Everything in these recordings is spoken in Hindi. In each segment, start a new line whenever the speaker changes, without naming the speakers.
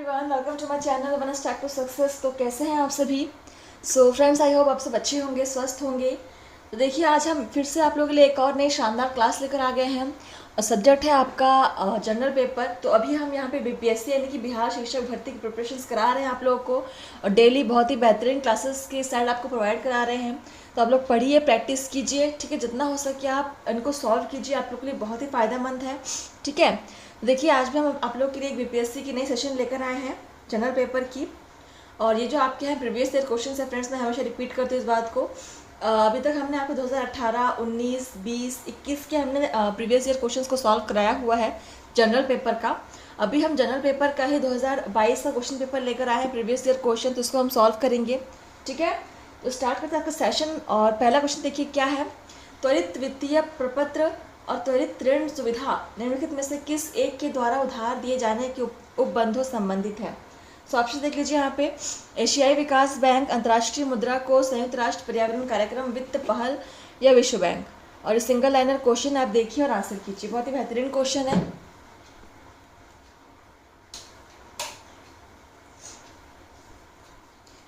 Everyone, welcome to my channel one step to success. तो कैसे हैं आप सभी? सो फ्रेंड्स, आई होप आप सब अच्छे होंगे, स्वस्थ होंगे। तो देखिए, आज हम फिर से आप लोगों के लिए एक और नई शानदार क्लास लेकर आ गए हैं और सब्जेक्ट है आपका जनरल पेपर। तो अभी हम यहाँ पे बीपीएससी यानी कि बिहार शिक्षक भर्ती की प्रिपरेशंस करा रहे हैं आप लोगों को, और डेली बहुत ही बेहतरीन क्लासेस के साइड आपको प्रोवाइड करा रहे हैं। तो आप लोग पढ़िए, प्रैक्टिस कीजिए, ठीक है। जितना हो सके आप इनको सॉल्व कीजिए, आप लोग के लिए बहुत ही फ़ायदेमंद है, ठीक है। देखिए, आज भी हम आप लोग के लिए एक बीपीएससी की नई सेशन लेकर आए हैं जनरल पेपर की। और ये जो आपके हैं प्रीवियस ईयर क्वेश्चन है फ्रेंड्स, मैं हमेशा रिपीट करती हूँ इस बात को। अभी तक हमने आपको 2018, 19, 20, 21 के हमने प्रीवियस ईयर क्वेश्चंस को सॉल्व कराया हुआ है जनरल पेपर का। अभी हम जनरल पेपर का ही 2022 का क्वेश्चन पेपर लेकर आए हैं, प्रीवियस ईयर क्वेश्चन, तो उसको हम सॉल्व करेंगे, ठीक है। तो स्टार्ट करते हैं आपका सेशन। और पहला क्वेश्चन देखिए क्या है। त्वरित वित्तीय प्रपत्र और त्वरित ऋण सुविधा निम्नलिखित में से किस एक के द्वारा उधार दिए जाने के उपबंधों संबंधित है? सो ऑप्शन देख लीजिए यहाँ पे। एशियाई विकास बैंक, अंतर्राष्ट्रीय मुद्रा कोष, संयुक्त राष्ट्र पर्यावरण कार्यक्रम, वित्त पहल या विश्व बैंक। और सिंगल लाइनर क्वेश्चन आप देखिए और आंसर कीजिए, बहुत ही बेहतरीन क्वेश्चन है।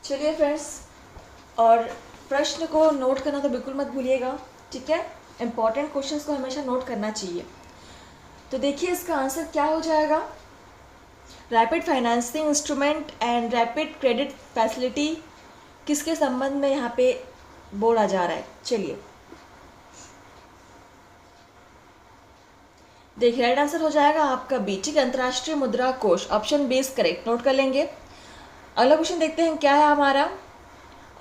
चलिए फ्रेंड्स, और प्रश्न को नोट करना तो बिल्कुल मत भूलिएगा, ठीक है। इंपॉर्टेंट क्वेश्चंस को हमेशा नोट करना चाहिए। तो देखिए इसका आंसर क्या हो जाएगा। Rapid financing instrument and rapid credit facility किसके संबंध में यहाँ पे बोला जा रहा है? चलिए देखिए, राइट आंसर हो जाएगा आपका बी, ठीक है, अंतर्राष्ट्रीय मुद्रा कोष। ऑप्शन बी इज करेक्ट, नोट कर लेंगे। अगला क्वेश्चन देखते हैं क्या है हमारा,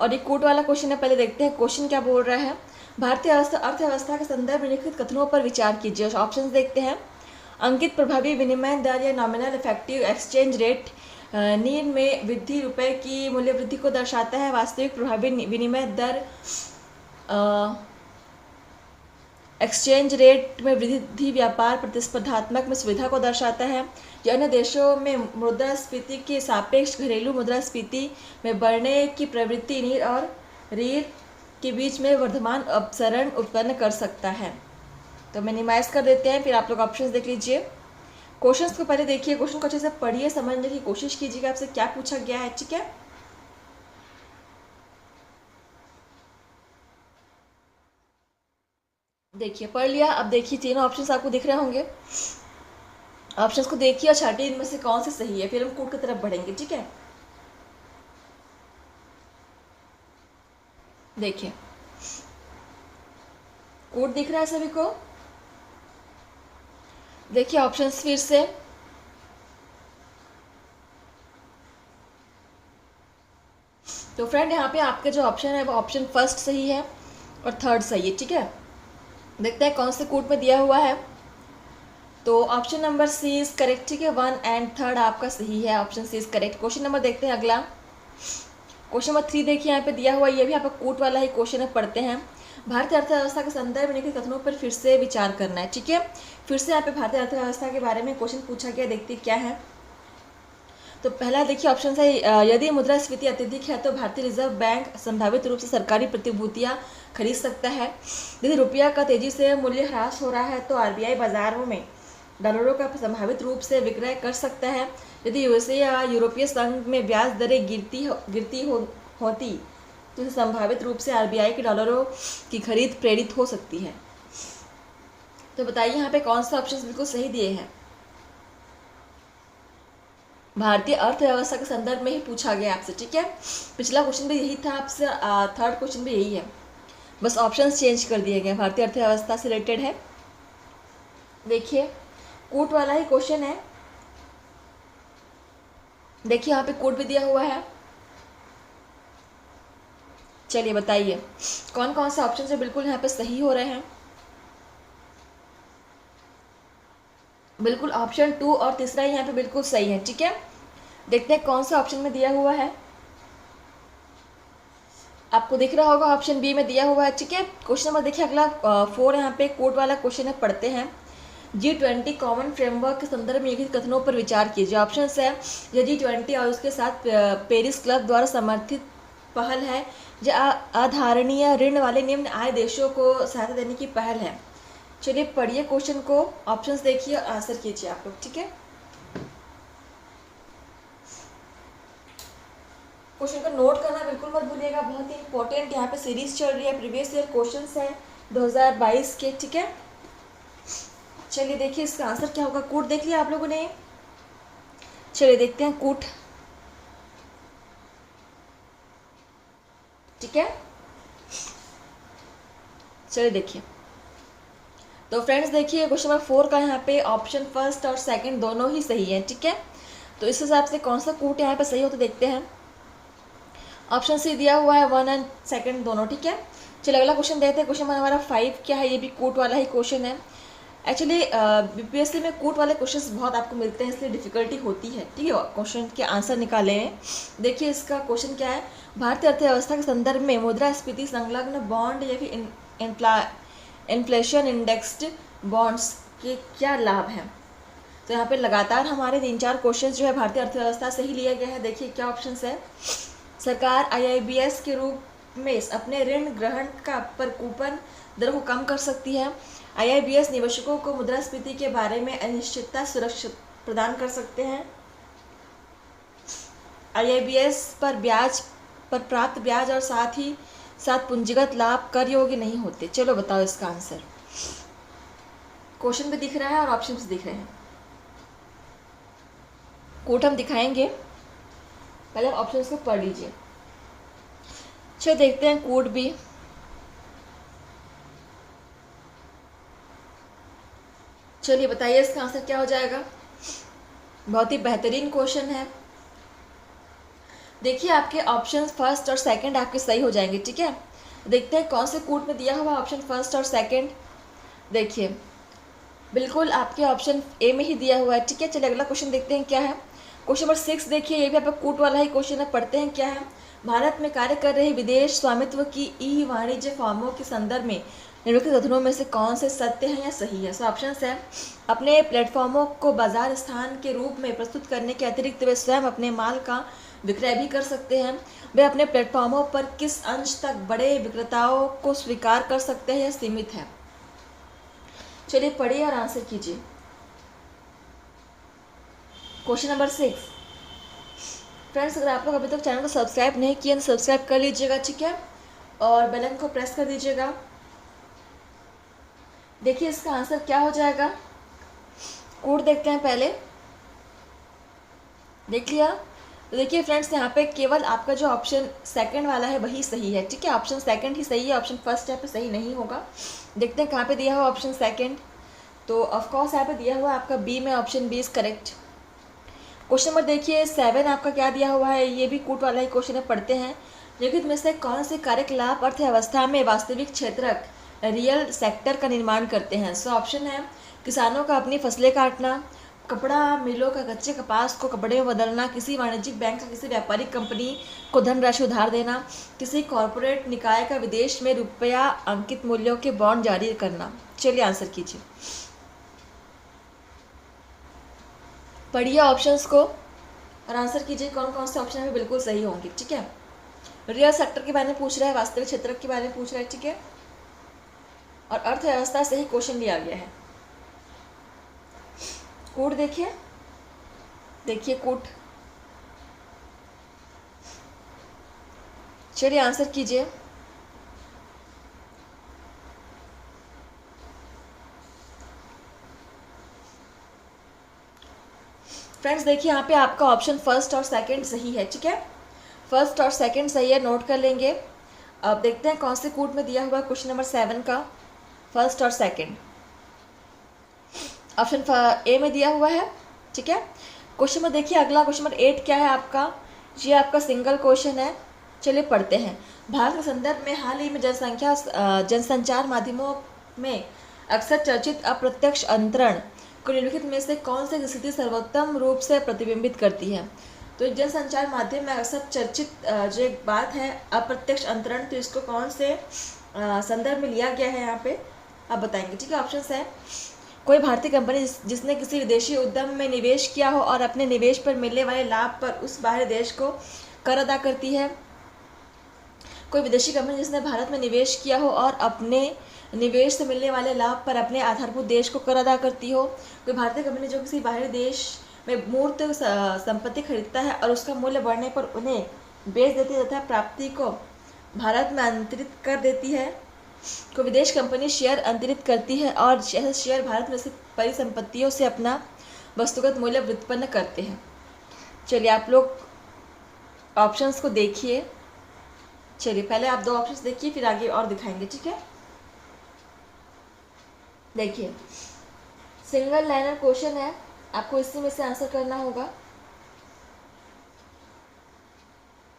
और ये कोट वाला क्वेश्चन है। पहले देखते हैं क्वेश्चन क्या बोल रहा है। भारतीय अर्थव्यवस्था के संदर्भ में निम्नलिखित कथनों पर विचार कीजिए। ऑप्शन देखते हैं। अंकित प्रभावी विनिमय दर या nominal effective exchange rate need में वृद्धि रुपए की मूल्य वृद्धि को दर्शाता है। वास्तविक प्रभावी विनिमय दर एक्सचेंज रेट में वृद्धि व्यापार प्रतिस्पर्धात्मक में सुविधा को दर्शाता है। यह अन्य देशों में मुद्रास्फीति के सापेक्ष घरेलू मुद्रास्फीति में बढ़ने की प्रवृत्ति नीड और रीढ़ के बीच में वर्धमान अपसरण उत्पन्न कर सकता है। तो मिनिमाइज कर देते हैं, फिर आप लोग ऑप्शंस देख लीजिए। क्वेश्चंस को पहले देखिए, क्वेश्चन को अच्छे से पढ़िए, समझने की कोशिश कीजिएगा आपसे क्या पूछा गया है, ठीक है। देखिए पढ़ लिया। अब देखिए तीनों ऑप्शंस आपको दिख रहे होंगे। ऑप्शंस को देखिए और छाटिए इनमें से कौन से सही है, फिर हम कोड की तरफ बढ़ेंगे, ठीक है। देखिए कोड दिख रहा है सभी को। देखिए ऑप्शंस फिर से। तो फ्रेंड यहाँ पे आपके जो ऑप्शन है वो ऑप्शन फर्स्ट सही है और थर्ड सही है, ठीक है। देखते हैं कौन से कोड में दिया हुआ है। तो option number C is correct, ठीक है। 1 एंड 3 आपका सही है, option C is correct. Question number देखते हैं अगला। क्वेश्चन नंबर 3 देखिए यहाँ पे दिया हुआ, ये भी आपका कोट वाला ही क्वेश्चन है, पढ़ते हैं। भारतीय अर्थव्यवस्था के संदर्भ में निम्नलिखित कथनों पर फिर से विचार करना है, ठीक है। फिर से यहाँ पे भारतीय अर्थव्यवस्था के बारे में क्वेश्चन पूछा गया, देखते क्या है। तो पहला देखिए ऑप्शन है, यदि मुद्रास्फीति अत्यधिक है तो भारतीय रिजर्व बैंक संभावित रूप से सरकारी प्रतिभूतियाँ खरीद सकता है। यदि रुपया का तेजी से मूल्य ह्रास हो रहा है तो आरबीआई बाजारों में डॉलरों का संभावित रूप से विक्रय कर सकता है। यदि यूएसए या यूरोपीय संघ में ब्याज दरें गिरती होती तो संभावित रूप से आरबीआई के डॉलरों की खरीद प्रेरित हो सकती है। तो बताइए यहाँ पे कौन सा ऑप्शन बिल्कुल सही दिए हैं। भारतीय अर्थव्यवस्था के संदर्भ में ही पूछा गया आपसे, ठीक है। पिछला क्वेश्चन भी यही था आपसे, थर्ड क्वेश्चन भी यही है, बस ऑप्शंस चेंज कर दिए गए। भारतीय अर्थव्यवस्था से रिलेटेड है। देखिए कोट वाला ही क्वेश्चन है। देखिए यहाँ पे कोड भी दिया हुआ है। चलिए बताइए कौन कौन से ऑप्शन से बिल्कुल यहाँ पे सही हो रहे हैं। बिल्कुल ऑप्शन 2 और तीसरा ही यहाँ पे बिल्कुल सही है, ठीक है। देखते हैं कौन सा ऑप्शन में दिया हुआ है। आपको दिख रहा होगा ऑप्शन बी में दिया हुआ है, ठीक है। क्वेश्चन नंबर देखिए अगला 4 यहाँ पे कोड वाला क्वेश्चन है, पढ़ते हैं। G20 कॉमन फ्रेमवर्क के संदर्भ में लिखित कथनों पर विचार कीजिए। ऑप्शन है, यह G20 और उसके साथ पेरिस क्लब द्वारा समर्थित पहल है, या अधारणीय ऋण वाले निम्न आय देशों को सहायता देने की पहल है। चलिए पढ़िए क्वेश्चन को, ऑप्शंस देखिए और आंसर कीजिए आप लोग, ठीक है। क्वेश्चन को नोट करना बिल्कुल मत भूलिएगा, बहुत ही इंपॉर्टेंट यहाँ पे सीरीज चल रही है, प्रीवियस ईयर क्वेश्चंस है 2022 के, ठीक है। चलिए देखिए इसका आंसर क्या होगा। कूट देख लिया आप लोगों ने? चलिए देखते हैं कूट, ठीक है। चलिए देखिए, तो फ्रेंड्स देखिए क्वेश्चन नंबर 4 का यहाँ पे ऑप्शन फर्स्ट और सेकंड दोनों ही सही है, ठीक है। तो इस हिसाब से कौन सा कूट यहाँ पे सही हो तो देखते हैं। ऑप्शन सी दिया हुआ है 1 एंड सेकंड दोनों, ठीक है। चलिए अगला क्वेश्चन देखते हैं। क्वेश्चन नंबर हमारा 5 क्या है, ये भी कूट वाला ही क्वेश्चन है। एक्चुअली बीपीएससी में कूट वाले क्वेश्चंस बहुत आपको मिलते हैं, इसलिए डिफिकल्टी होती है, ठीक है, क्वेश्चन के आंसर निकाले हैं। देखिए इसका क्वेश्चन क्या है, भारतीय अर्थव्यवस्था के संदर्भ में मुद्रास्फीति संलग्न बॉन्ड या फिर इन्फ्लेशन इंडेक्स्ड बॉन्ड्स के क्या लाभ हैं। तो यहाँ पे लगातार हमारे 3-4 क्वेश्चन जो है भारतीय अर्थव्यवस्था से ही लिया गया है। देखिए क्या ऑप्शन है। सरकार आईआईबीएस के रूप में अपने ऋण ग्रहण का पर कूपन दर को कम कर सकती है। आईआईबीएस निवेशकों को मुद्रास्फीति के बारे में अनिश्चितता सुरक्षा प्रदान कर सकते हैं। आईआईबीएस पर ब्याज पर प्राप्त ब्याज और साथ ही साथ पूंजीगत लाभ कर योग्य नहीं होते। चलो बताओ इसका आंसर। क्वेश्चन भी दिख रहा है और ऑप्शन भी दिख रहे हैं। कोट हम दिखाएंगे, पहले ऑप्शंस को पढ़ लीजिए। चलो देखते हैं कोड भी। चलिए बताइए इसका आंसर क्या हो जाएगा। बहुत ही बेहतरीन क्वेश्चन है। देखिए आपके ऑप्शन फर्स्ट और सेकंड आपके सही हो जाएंगे, ठीक है। देखते हैं कौन से कोड में दिया हुआ ऑप्शन फर्स्ट और सेकंड। देखिए बिल्कुल आपके ऑप्शन ए में ही दिया हुआ है, ठीक है। चलिए अगला क्वेश्चन देखते हैं क्या है। क्वेश्चन नंबर 6 देखिए, ये भी आपका कूट वाला ही क्वेश्चन है। पढ़ते हैं क्या है। भारत में कार्य कर रहे विदेश स्वामित्व की ई वाणिज्य फर्मों के संदर्भ में निम्नलिखित कथनों में से कौन से सत्य हैं या सही है। सो ऑप्शन है, अपने प्लेटफॉर्मों को बाजार स्थान के रूप में प्रस्तुत करने के अतिरिक्त वे स्वयं अपने माल का विक्रय भी कर सकते हैं। वे अपने प्लेटफॉर्मों पर किस अंश तक बड़े विक्रेताओं को स्वीकार कर सकते हैं या सीमित है। चलिए पढ़िए और आंसर कीजिए। Question number 6। फ्रेंड्स अगर आप लोग अभी तक चैनल को सब्सक्राइब नहीं किए तो सब्सक्राइब कर लीजिएगा, ठीक है, और बेल आइकन को प्रेस कर दीजिएगा। देखिए इसका आंसर क्या हो जाएगा। कोड देखते हैं पहले। देख लिया। तो देखिए फ्रेंड्स यहाँ पे केवल आपका जो ऑप्शन सेकंड वाला है वही सही है, ठीक है। ऑप्शन सेकंड ही सही है, ऑप्शन फर्स्ट यहाँ पे सही नहीं होगा। देखते हैं कहाँ पे दिया हुआ ऑप्शन सेकंड। तो ऑफकोर्स यहाँ पे दिया हुआ आपका बी में, option B is correct. Question number देखिए 7 आपका क्या दिया हुआ है, ये भी कूट वाला ही क्वेश्चन है। पढ़ते हैं, निम्नलिखित में से कौन से कार्यकलाप अर्थव्यवस्था में वास्तविक क्षेत्रक रियल सेक्टर का निर्माण करते हैं। सो ऑप्शन है, किसानों का अपनी फसलें काटना, कपड़ा मिलों का कच्चे कपास को कपड़े में बदलना, किसी वाणिज्यिक बैंक का किसी व्यापारिक कंपनी को धनराशि उधार देना, किसी कॉरपोरेट निकाय का विदेश में रुपया अंकित मूल्यों के बॉन्ड जारी करना। चलिए आंसर कीजिए, पढ़िए ऑप्शंस को और आंसर कीजिए कौन कौन से ऑप्शन में बिल्कुल सही होंगे, ठीक है। रियल सेक्टर के बारे में पूछ रहा है, वास्तविक क्षेत्र के बारे में पूछ रहा है, ठीक है, और अर्थव्यवस्था से ही क्वेश्चन लिया गया है। कोड देखिए, देखिए कोड। चलिए आंसर कीजिए। फ्रेंड्स देखिए यहाँ पे आपका ऑप्शन फर्स्ट और सेकंड सही है, ठीक है। फर्स्ट और सेकंड सही है, नोट कर लेंगे। अब देखते हैं कौन से कोड में दिया हुआ क्वेश्चन नंबर 7 का फर्स्ट और सेकंड। ऑप्शन ए में दिया हुआ है, ठीक है। क्वेश्चन में देखिए अगला क्वेश्चन नंबर 8 क्या है आपका, ये आपका सिंगल क्वेश्चन है। चलिए पढ़ते हैं। भारत के संदर्भ में हाल ही में जनसंचार माध्यमों में अक्सर चर्चित अप्रत्यक्ष अंतरण को निम्नलिखित में से कौन सी स्थिति सर्वोत्तम रूप से प्रतिबिंबित करती है। तो जनसंचार माध्यम में अक्सर चर्चित जो एक बात है अप्रत्यक्ष अंतरण, तो इसको कौन से संदर्भ में लिया गया है यहाँ पे आप बताएंगे, ठीक है। ऑप्शन है, कोई भारतीय कंपनी जिसने किसी विदेशी उद्यम में निवेश किया हो और अपने निवेश पर मिलने वाले लाभ पर उस बाहरी देश को कर अदा करती है। कोई विदेशी कंपनी जिसने भारत में निवेश किया हो और अपने निवेश से मिलने वाले लाभ पर अपने आधारभूत देश को कर अदा करती हो। कोई भारतीय कंपनी जो किसी बाहरी देश में मूर्त संपत्ति खरीदता है और उसका मूल्य बढ़ने पर उन्हें बेच देती है तथा प्राप्ति को भारत में अंतरित कर देती है। को विदेश कंपनी शेयर अंतरित करती है और ऐसे शेयर भारत में से परिसंपत्तियों से अपना वस्तुगत मूल्य व्युत्पन्न करते हैं। चलिए आप लोग ऑप्शंस को देखिए। चलिए पहले आप 2 ऑप्शंस देखिए, फिर आगे और दिखाएंगे, ठीक है। देखिए सिंगल लाइनर क्वेश्चन है, आपको इसी में से आंसर करना होगा।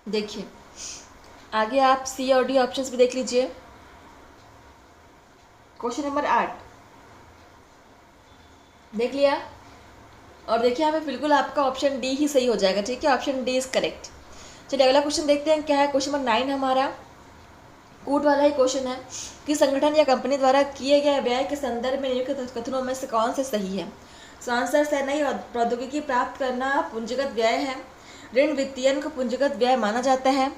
देखिए आगे आप सी और डी ऑप्शंस भी देख लीजिए। क्वेश्चन नंबर 8 देख लिया, और देखिए यहाँ पे बिल्कुल आपका ऑप्शन डी ही सही हो जाएगा, ठीक है। Option D is correct. चलिए अगला क्वेश्चन देखते हैं क्या है। क्वेश्चन नंबर 9 हमारा कूट वाला ही क्वेश्चन है कि संगठन या कंपनी द्वारा किए गए व्यय के संदर्भ में निम्नलिखित कथनों में से कौन से सही है। सो आंसर है नई प्रौद्योगिकी प्राप्त करना पूंजीगत व्यय है। ऋण वित्तीयन को पूंजीगत व्यय माना जाता है,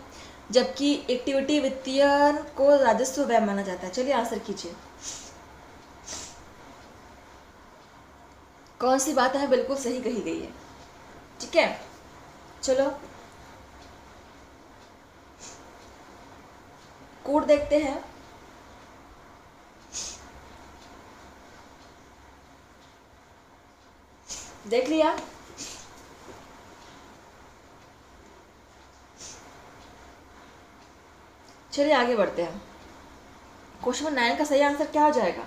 जबकि इक्विटी वित्तीयन को राजस्व व्यय माना जाता है। चलिए आंसर कीजिए, कौन सी बात है बिल्कुल सही कही गई है, ठीक है। चलो कूट देखते हैं। देख लिया, चलिए आगे बढ़ते हैं। क्वेश्चन नंबर 9 का सही आंसर क्या हो जाएगा?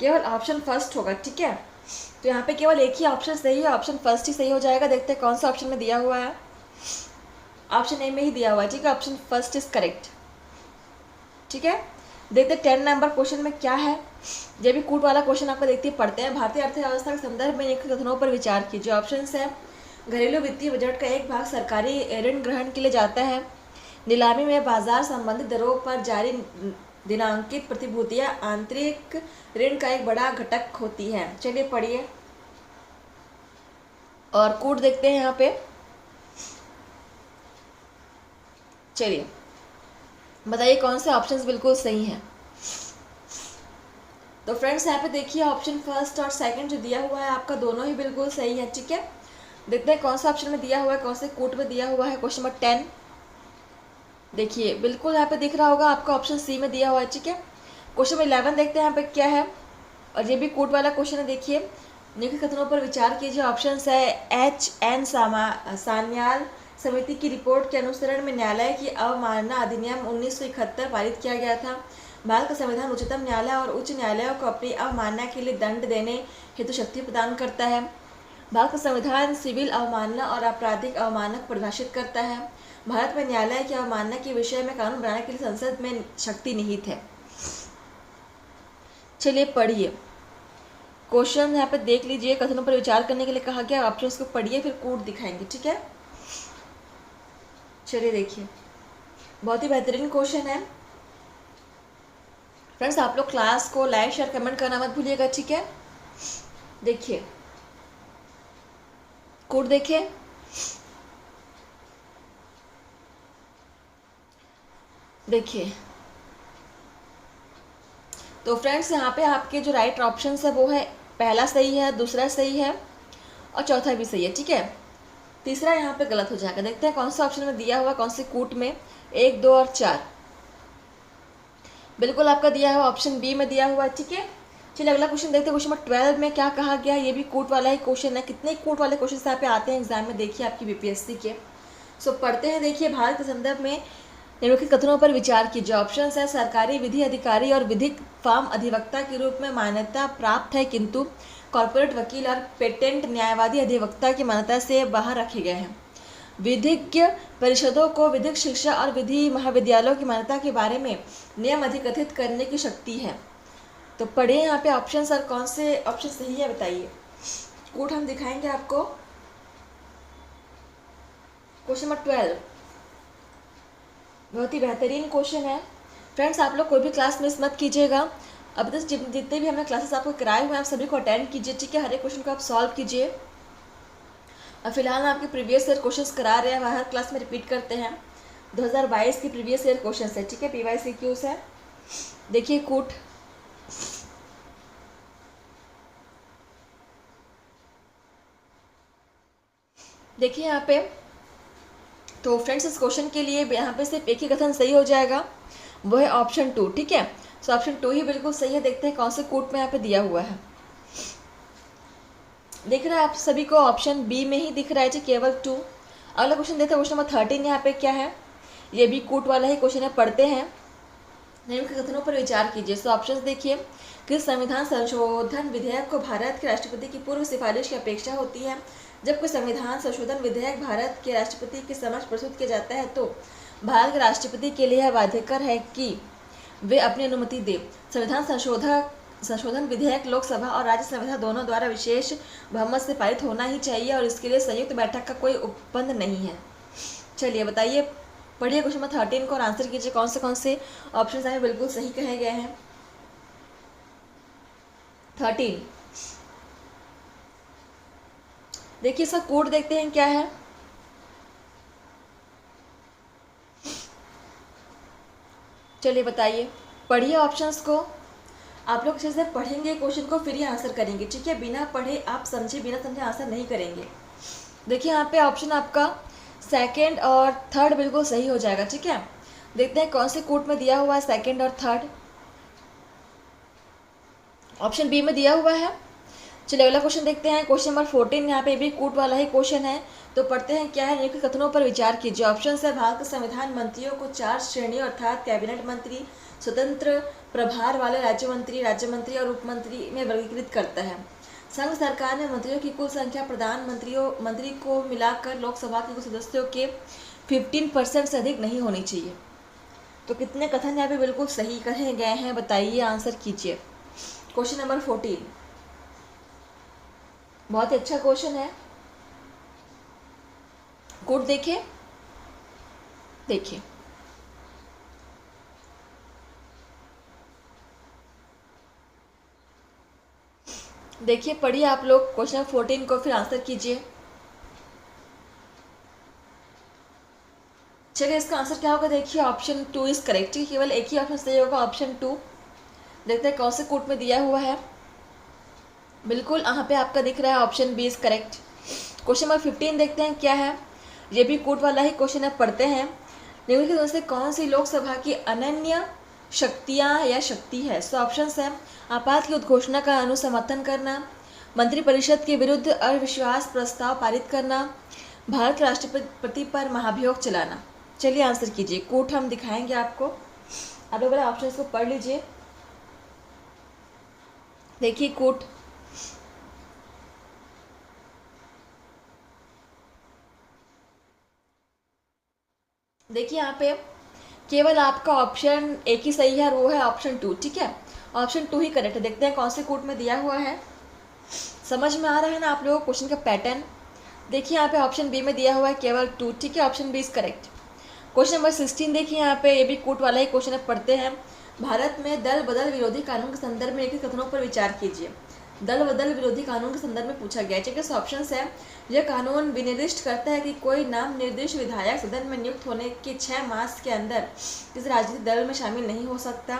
केवल ऑप्शन फर्स्ट होगा, ठीक है। तो यहाँ पे केवल एक ही ऑप्शन सही है, ऑप्शन फर्स्ट ही सही हो जाएगा। देखते हैं कौन सा ऑप्शन में दिया हुआ है। ऑप्शन ए में ही दिया हुआ है, ठीक है। ऑप्शन फर्स्ट इज करेक्ट, ठीक है। देखते 10 नंबर क्वेश्चन में क्या है। ये भी कूट वाला क्वेश्चन आपको देखते ही पढ़ते हैं। भारतीय अर्थव्यवस्था के संदर्भ में निम्नलिखित कथनों पर विचार कीजिए। ऑप्शन है घरेलू वित्तीय बजट का एक भाग सरकारी ऋण ग्रहण के लिए जाता है। नीलामी में बाजार संबंधित दरों पर जारी दिनांकित प्रतिभूतियां आंतरिक ऋण का एक बड़ा घटक होती है। चलिए पढ़िए और कूट देखते हैं यहाँ पे। चलिए बताइए कौन से ऑप्शंस बिल्कुल सही हैं। तो फ्रेंड्स यहाँ पे देखिए ऑप्शन फर्स्ट और सेकंड जो दिया हुआ है आपका दोनों ही बिल्कुल सही है, ठीक है। देखते हैं कौन सा ऑप्शन में दिया हुआ है, कौन से कूट में दिया हुआ है। क्वेश्चन नंबर 10 देखिए बिल्कुल यहाँ पे दिख रहा होगा आपका ऑप्शन सी में दिया हुआ है, ठीक है। क्वेश्चन नंबर 11 देखते हैं यहाँ पे क्या है, और ये भी कूट वाला क्वेश्चन है। देखिए निम्नलिखित कथनों पर विचार कीजिए। ऑप्शन है HN सान्याल समिति की रिपोर्ट के अनुसरण में न्यायालय की अवमानना अधिनियम 1971 पारित किया गया था। भारत का संविधान उच्चतम न्यायालय और उच्च न्यायालयों को अपनी अवमानना के लिए दंड देने हेतु शक्ति प्रदान करता है। भारत का संविधान सिविल अवमानना और आपराधिक अवमानना को परिभाषित करता है। भारत में न्यायालय की अवमानना के विषय में कानून बनाने के लिए संसद में शक्ति निहित है। चलिए पढ़िए क्वेश्चन यहाँ पे देख लीजिए। कथनों पर विचार करने के लिए कहा गया, ऑप्शन को पढ़िए फिर कूट दिखाएंगे, ठीक है। चलिए देखिए बहुत ही बेहतरीन क्वेश्चन है। फ्रेंड्स आप लोग क्लास को लाइक शेयर कमेंट करना मत भूलिएगा, ठीक है। देखिए कोड देखिए। देखिए तो फ्रेंड्स यहाँ पे आपके जो राइट ऑप्शन है वो है पहला सही है, दूसरा सही है और चौथा भी सही है, ठीक है। तीसरा यहाँ पे गलत हो जाएगा। देखते हैं कौन सा ऑप्शन में दिया हुआ, कौन से कूट में। 1, 2 और 4 बिल्कुल आपका दिया हुआ ऑप्शन बी में दिया हुआ है, ठीक है। चलिए अगला क्वेश्चन देखते हैं। क्वेश्चन नंबर 12 में क्या कहा गया। ये भी कूट वाला ही क्वेश्चन है। कितने कूट वाले क्वेश्चन यहाँ पे आते हैं एग्जाम में, देखिए आपकी बीपीएससी के। सो पढ़ते हैं। देखिए भारत के संदर्भ में निम्नलिखित कथनों पर विचार कीजिए। ऑप्शन है सरकारी विधि अधिकारी और विधिक फार्म अधिवक्ता के रूप में मान्यता प्राप्त है, किंतु कॉर्पोरेट वकील और पेटेंट न्यायवादी अधिवक्ता की मान्यता से बाहर रखे गए हैं। विधिज्ञ परिषदों को विधिक शिक्षा और विधि महाविद्यालयों की मान्यता के बारे में नियम अधिकथित करने की शक्ति है। तो पढ़िए यहाँ पे ऑप्शन और कौन से ऑप्शन सही है बताइए। कूट हम दिखाएंगे आपको। क्वेश्चन नंबर 12 बहुत ही बेहतरीन क्वेश्चन है। फ्रेंड्स आप लोग कोई भी क्लास मिस मत कीजिएगा। अब तक जितने भी हमने क्लासेस आपको कराए हुए हैं आप सभी को अटेंड कीजिए, ठीक है। हर एक क्वेश्चन को आप सॉल्व कीजिए। और फिलहाल हम आपके प्रीवियस ईयर क्वेश्चंस करा रहे हैं, हर क्लास में रिपीट करते हैं। 2022 की प्रीवियस ईयर क्वेश्चन है, ठीक है। PYCQs है। देखिए कूट देखिए यहाँ पे तो फ्रेंड्स इस क्वेश्चन के लिए यहाँ पे सिर्फ एक ही कथन सही हो जाएगा, वो है ऑप्शन 2। ठीक है, सो ऑप्शन 2 ही बिल्कुल सही है। देखते हैं कौन से कोट में यहाँ पे दिया हुआ है। दिख रहा है आप सभी को ऑप्शन बी में ही दिख रहा है जी, केवल 2। अगला क्वेश्चन देखते हैं, क्वेश्चन नंबर 13 यहाँ पे क्या है, ये भी कोट वाला ही क्वेश्चन है, पढ़ते हैं। निम्नलिखित कथनों पर विचार कीजिए। सो ऑप्शंस देखिए कि संविधान संशोधन विधेयक को भारत के राष्ट्रपति की पूर्व सिफारिश की अपेक्षा होती है। जब कोई संविधान संशोधन विधेयक भारत के राष्ट्रपति के समक्ष प्रस्तुत किया जाता है तो भारत के राष्ट्रपति के लिए यह बाध्यकर है कि वे अपनी अनुमति दे। संविधान संशोधन विधेयक लोकसभा और राज्य संविधान दोनों द्वारा विशेष बहुमत से पारित होना ही चाहिए और इसके लिए संयुक्त बैठक का कोई उपबंध नहीं है। चलिए बताइए, पढ़िए क्वेश्चन नंबर 13 को और आंसर कीजिए कौन से ऑप्शन हमें बिल्कुल सही कहे गए हैं। 13 देखिए, इसका कोड देखते हैं क्या है। चलिए बताइए, पढ़िए ऑप्शंस को। आप लोग अच्छे से पढ़ेंगे क्वेश्चन को, फिर ही आंसर करेंगे। ठीक है, बिना पढ़े आप समझे बिना समझे आंसर नहीं करेंगे। देखिए यहाँ पे ऑप्शन आपका सेकंड और थर्ड बिल्कुल सही हो जाएगा। ठीक है, देखते हैं कौन से कोड में दिया हुआ है सेकंड और थर्ड। ऑप्शन बी में दिया हुआ है। चलिए अगला क्वेश्चन देखते हैं, क्वेश्चन नंबर 14। यहाँ पे भी कोड वाला ही क्वेश्चन है, तो पढ़ते हैं क्या है। निम्नलिखित कथनों पर विचार कीजिए। ऑप्शन है, भारत के संविधान मंत्रियों को 4 श्रेणियों अर्थात कैबिनेट मंत्री, स्वतंत्र प्रभार वाले राज्य मंत्री और उपमंत्री में वर्गीकृत करता है। संघ सरकार ने मंत्रियों की कुल संख्या मंत्री को मिलाकर लोकसभा के कुल सदस्यों के 15% से अधिक नहीं होनी चाहिए। तो कितने कथन यहाँ पे बिल्कुल सही कहे गए हैं, बताइए, आंसर कीजिए। क्वेश्चन नंबर 14 बहुत ही अच्छा क्वेश्चन है। कोड देखिए, देखिए पढ़िए आप लोग क्वेश्चन नंबर 14 को, फिर आंसर कीजिए। चलिए इसका आंसर क्या होगा, देखिए ऑप्शन 2 इज करेक्ट। केवल एक ही ऑप्शन सही होगा, ऑप्शन 2। देखते हैं कौन से कोड में दिया हुआ है। बिल्कुल यहाँ पे आपका दिख रहा है option B is correct. Question number 15 देखते हैं क्या है, ये भी कोड वाला ही क्वेश्चन है, पढ़ते हैं। निम्नलिखित में से कौन सी लोकसभा की अनन्य शक्तियाँ या शक्ति है। सो ऑप्शन है, आपात की उद्घोषणा का अनुसमर्थन करना, मंत्रिपरिषद के विरुद्ध अविश्वास प्रस्ताव पारित करना, भारत के राष्ट्रपति पर महाभियोग चलाना। चलिए आंसर कीजिए। कोड हम दिखाएंगे आपको, आप लोग ऑप्शन को पढ़ लीजिए। देखिए कोड, देखिए यहाँ पे केवल आपका ऑप्शन एक ही सही है और वो है ऑप्शन 2। ठीक है, ऑप्शन 2 ही करेक्ट है। देखते हैं कौन से कोड में दिया हुआ है। समझ में आ रहा है ना आप लोगों को क्वेश्चन का पैटर्न। देखिए यहाँ पे ऑप्शन बी में दिया हुआ है केवल 2। ठीक है, option B is correct. Question number 16 देखिए, यहाँ पे ये भी कोड वाला ही क्वेश्चन है, पढ़ते हैं। भारत में दल बदल विरोधी कानून के संदर्भ में एक कथनों पर विचार कीजिए। दल बदल विरोधी कानून के संदर्भ में पूछा गया है। ठीक है, ऑप्शन है, यह कानून विनिर्दिष्ट करता है कि कोई नाम निर्दिष्ट विधायक सदन में नियुक्त होने के 6 मास के अंदर किसी राजनीतिक दल में शामिल नहीं हो सकता।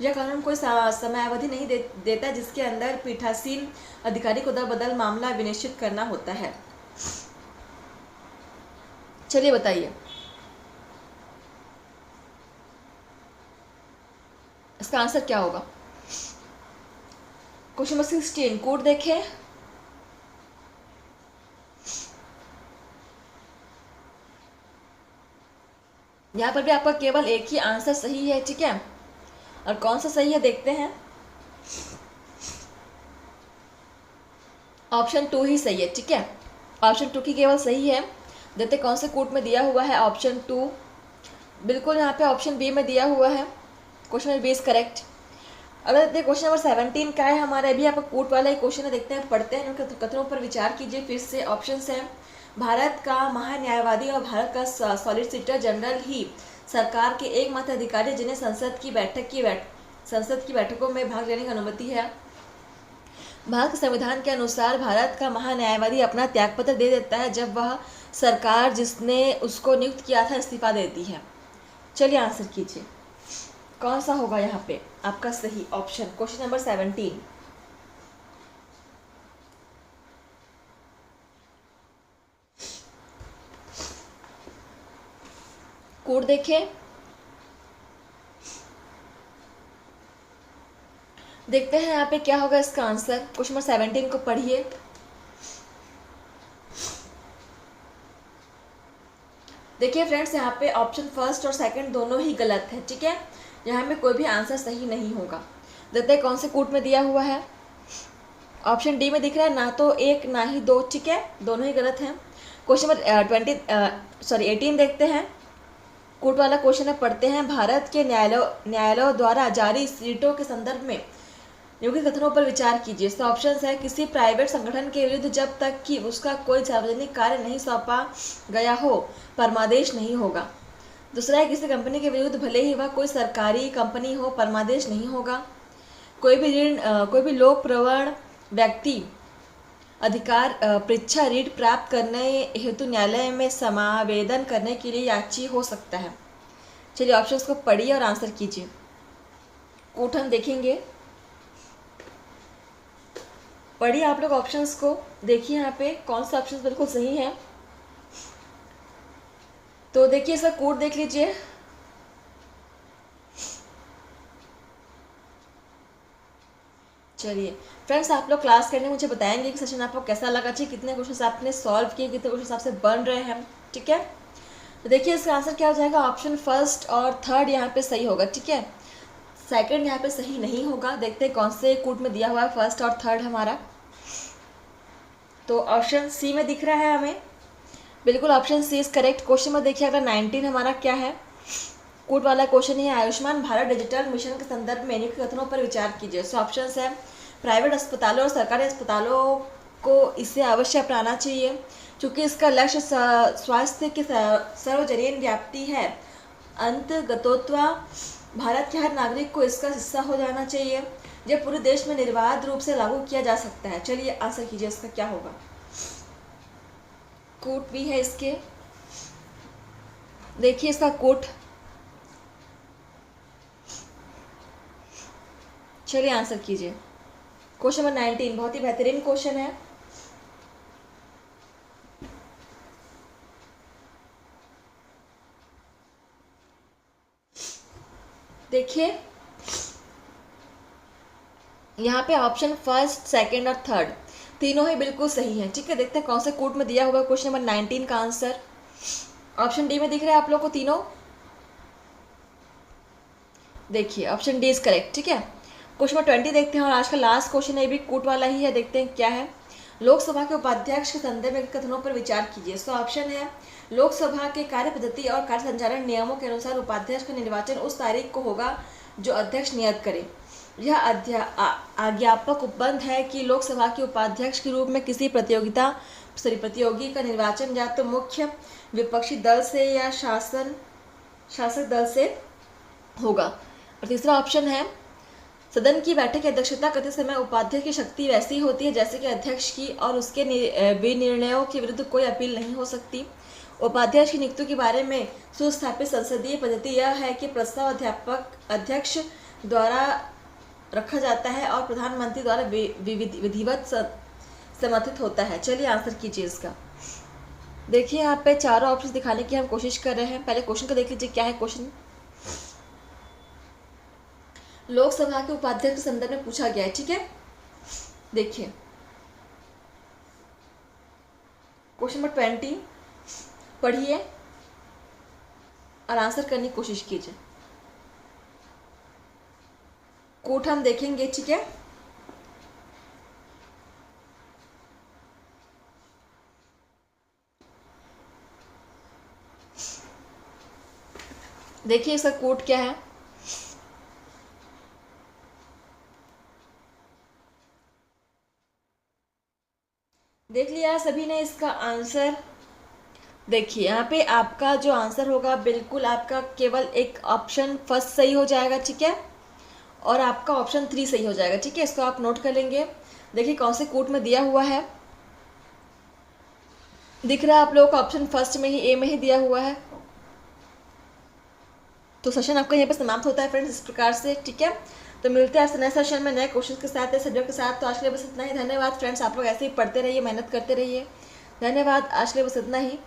यह कानून कोई समयावधि नहीं देता जिसके अंदर पीठासीन अधिकारी को दल बदल मामला विनिश्चित करना होता है। चलिए बताइए इसका आंसर क्या होगा। क्वेश्चन नंबर 16 कोड देखें। यहाँ पर भी आपका केवल एक ही आंसर सही है। ठीक है, और कौन सा सही है देखते हैं। ऑप्शन 2 ही सही है। ठीक है, ऑप्शन 2 की केवल सही है। देखते कौन से कोड में दिया हुआ है, ऑप्शन 2 बिल्कुल यहाँ पे ऑप्शन बी में दिया हुआ है। Question number B is correct. अगर देखते हैं क्वेश्चन नंबर 17 का है हमारा, भी आपका कोड वाला ही क्वेश्चन है। देखते हैं, पढ़ते हैं, कथनों पर विचार कीजिए फिर से। ऑप्शन है, भारत का महान्यायवादी और भारत का सॉलिसिटर जनरल ही सरकार के एकमात्र अधिकारी जिन्हें संसद की बैठकों में भाग लेने की अनुमति है। भारत के संविधान के अनुसार भारत का महान्यायवादी अपना त्यागपत्र दे देता है जब वह सरकार जिसने उसको नियुक्त किया था इस्तीफा देती है। चलिए आंसर कीजिए, कौन सा होगा यहाँ पे आपका सही ऑप्शन। क्वेश्चन नंबर 17 कोड देखें, देखते हैं यहाँ पे क्या होगा इसका आंसर। क्वेश्चन नंबर 17 को पढ़िए। देखिए फ्रेंड्स, यहाँ पे ऑप्शन फर्स्ट और सेकंड दोनों ही गलत है, ठीक है। यहाँ में कोई भी आंसर सही नहीं होगा। देखते हैं कौन से कोड में दिया हुआ है। ऑप्शन डी में दिख रहा है ना तो एक ना ही दो, ठीक है, दोनों ही गलत हैं। क्वेश्चन नंबर 18 देखते हैं। कोर्ट वाला क्वेश्चन है, पढ़ते हैं। भारत के न्यायालयों द्वारा जारी सीटों के संदर्भ में निम्नलिखित कथनों पर विचार कीजिए। इसका ऑप्शन है, किसी प्राइवेट संगठन के विरुद्ध जब तक कि उसका कोई सार्वजनिक कार्य नहीं सौंपा गया हो परमादेश नहीं होगा। दूसरा है, किसी कंपनी के विरुद्ध भले ही वह कोई सरकारी कंपनी हो परमादेश नहीं होगा। कोई भी लोक प्रवण व्यक्ति अधिकार परीक्षा ऋण प्राप्त करने हेतु न्यायालय में समावेदन करने के लिए याची हो सकता है। चलिए ऑप्शंस को पढ़िए और आंसर कीजिए। कोट हम देखेंगे, पढ़िए आप लोग ऑप्शंस को, देखिए यहाँ पे कौन सा ऑप्शन बिल्कुल सही है। तो देखिए इसका कोड देख लीजिए। चलिए फ्रेंड्स, आप लोग क्लास करने मुझे बताएंगे कि सेशन आपको कैसा लगा, चाहिए कितने क्वेश्चन आपने सॉल्व किए, कितने क्वेश्चन आपसे बन रहे हैं, ठीक है। तो देखिए इसका आंसर क्या हो जाएगा। ऑप्शन फर्स्ट और थर्ड यहाँ पे सही होगा, ठीक है। सेकंड यहाँ पे सही नहीं होगा। देखते हैं कौन से कोड में दिया हुआ है फर्स्ट और थर्ड हमारा। तो ऑप्शन सी में दिख रहा है हमें, बिल्कुल option C is correct. Question में देखिए अगर 19 हमारा क्या है, कोड वाला क्वेश्चन है, आयुष्मान भारत डिजिटल मिशन के संदर्भ में निम्नलिखित कथनों पर विचार कीजिए। सो ऑप्शन है, प्राइवेट अस्पतालों और सरकारी अस्पतालों को इसे अवश्य अपनाना चाहिए क्योंकि इसका लक्ष्य स्वास्थ्य की सार्वजनीन व्याप्ति है। अंतगतोत्वा भारत के हर नागरिक को इसका हिस्सा हो जाना चाहिए। यह पूरे देश में निर्बाध रूप से लागू किया जा सकता है। चलिए आंसर कीजिए, इसका क्या होगा। कोट भी है इसके, देखिए इसका कोट। चलिए आंसर कीजिए। क्वेश्चन नंबर 19 बहुत ही बेहतरीन क्वेश्चन है। देखिए यहाँ पे ऑप्शन फर्स्ट, सेकंड और थर्ड तीनों ही बिल्कुल सही हैं, ठीक है। देखते हैं कौन से कोड में दिया हुआ क्वेश्चन नंबर 19 का आंसर। ऑप्शन डी में दिख रहा है आप लोग को तीनों, देखिए ऑप्शन डी इज करेक्ट, ठीक है। क्वेश्चन नंबर 20 देखते हैं और आज का लास्ट क्वेश्चन है, भी कोट वाला ही है। देखते हैं क्या है। लोकसभा के उपाध्यक्ष के संदर्भ में कथनों पर विचार कीजिए। सो ऑप्शन है, लोकसभा के कार्य पद्धति और कार्य संचालन नियमों के अनुसार उपाध्यक्ष का निर्वाचन उस तारीख को होगा जो अध्यक्ष नियत करे। यह आज्ञापक उपबंध है कि लोकसभा के उपाध्यक्ष के रूप में किसी प्रतियोगी का निर्वाचन या तो मुख्य विपक्षी दल से या शासक दल से होगा। और तीसरा ऑप्शन है, सदन की बैठक की अध्यक्षता करते समय उपाध्यक्ष की शक्ति वैसी होती है जैसे कि अध्यक्ष की और उसके विनिर्णयों के विरुद्ध कोई अपील नहीं हो सकती। उपाध्यक्ष की नियुक्ति के बारे में सुस्थापित संसदीय पद्धति यह है कि प्रस्ताव अध्यक्ष द्वारा रखा जाता है और प्रधानमंत्री द्वारा विधिवत समर्थित होता है। चलिए आंसर कीजिए इसका। देखिए यहाँ पे चारों ऑप्शन दिखाने की हम कोशिश कर रहे हैं। पहले क्वेश्चन को देख लीजिए, क्या है क्वेश्चन। लोकसभा के उपाध्यक्ष के संदर्भ में पूछा गया है, ठीक है। देखिए क्वेश्चन नंबर 20 पढ़िए और आंसर करने की कोशिश कीजिए। कोट हम देखेंगे, ठीक है। देखिए इसका कोट क्या है। देख लिया सभी ने इसका आंसर। देखिए यहाँ पे आपका जो आंसर होगा बिल्कुल आपका केवल एक ऑप्शन फर्स्ट सही हो जाएगा, ठीक है, और आपका ऑप्शन 3 सही हो जाएगा, ठीक है। इसको आप नोट कर लेंगे। देखिए कौन से कोड में दिया हुआ है, दिख रहा है आप लोगों को ऑप्शन फर्स्ट में ही, ए में ही दिया हुआ है। तो सेशन आपका यहाँ पे समाप्त होता है फ्रेंड्स इस प्रकार से, ठीक है। तो मिलते हैं आपसे नए सेशन में नए क्वेश्चन के साथ, नए सब्जेक्ट के साथ। तो आज के लिए बस इतना ही। धन्यवाद फ्रेंड्स, आप लोग ऐसे ही पढ़ते रहिए, मेहनत करते रहिए। धन्यवाद, आज के लिए बस इतना ही।